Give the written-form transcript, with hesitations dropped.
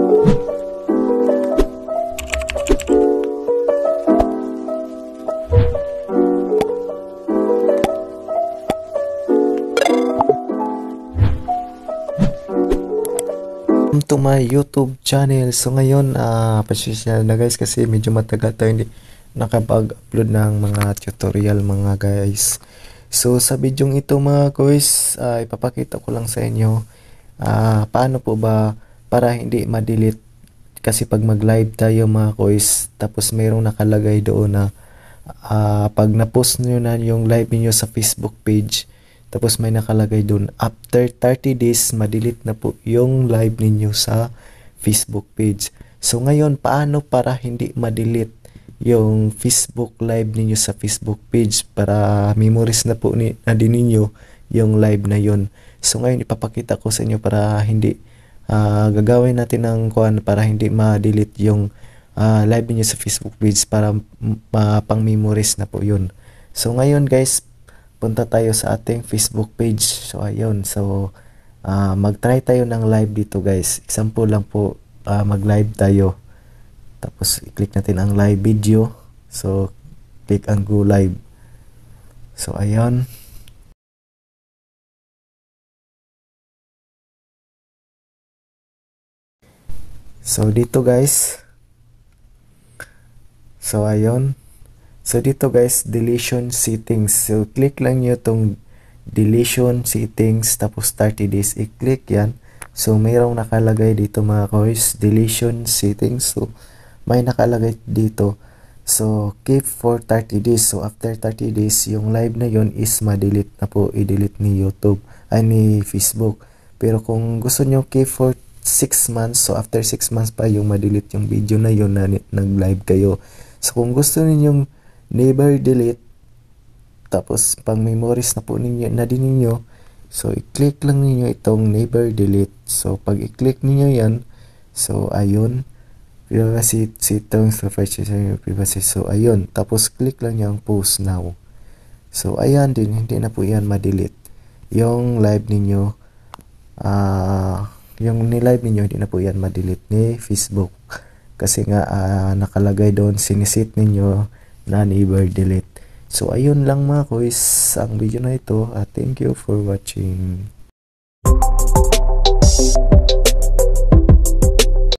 To my YouTube channel. So ngayon, pasensya na guys kasi medyo matagal tayo hindi nakapag-upload ng mga tutorial mga guys. So sa video ito mga guys, ipapakita ko lang sa inyo paano po ba para hindi ma-delete. Kasi pag mag-live tayo mga guys, tapos mayroong nakalagay doon na pag na-post nyo na yung live niyo sa Facebook page, tapos may nakalagay doon, after 30 days, ma-delete na po yung live ninyo sa Facebook page. So ngayon, paano para hindi ma-delete yung Facebook live ninyo sa Facebook page para memories na po na din ninyo yung live na yun. So ngayon, ipapakita ko sa inyo para hindi gagawin natin ng kuan para hindi ma-delete yung live niyo sa Facebook page para pang memories na po yun. So ngayon guys, punta tayo sa ating Facebook page. So ayun, so mag-try tayo ng live dito guys. Example lang po, mag-live tayo. Tapos i-click natin ang live video. So click ang go live. So ayun. So dito guys. So ayun. So dito guys, deletion settings. So click lang nyo itong deletion settings tapos 30 days. I-click yan. So mayroong nakalagay dito mga guys, deletion settings. So may nakalagay dito. So keep for 30 days. So after 30 days, yung live na yon is ma-delete na po. I-delete ni YouTube, ni Facebook. Pero kung gusto nyo keep for 6 months, so after 6 months pa yung ma-delete yung video na yon na nag-live kayo. So kung gusto ninyong never delete, tapos pang memories na po ninyo na din ninyo, so i-click lang ninyo itong never delete. So pag i-click niyo yan, so ayun, privacy settings, privacy, so ayun, tapos click lang yung post now. So ayan din, hindi na po yan ma-delete yung live ninyo. Yung ni-live ninyo, hindi na po yan ma-delete ni Facebook kasi nga nakalagay doon, sinisit ninyo na never delete. So ayun lang mga guys ang video na ito. Thank you for watching.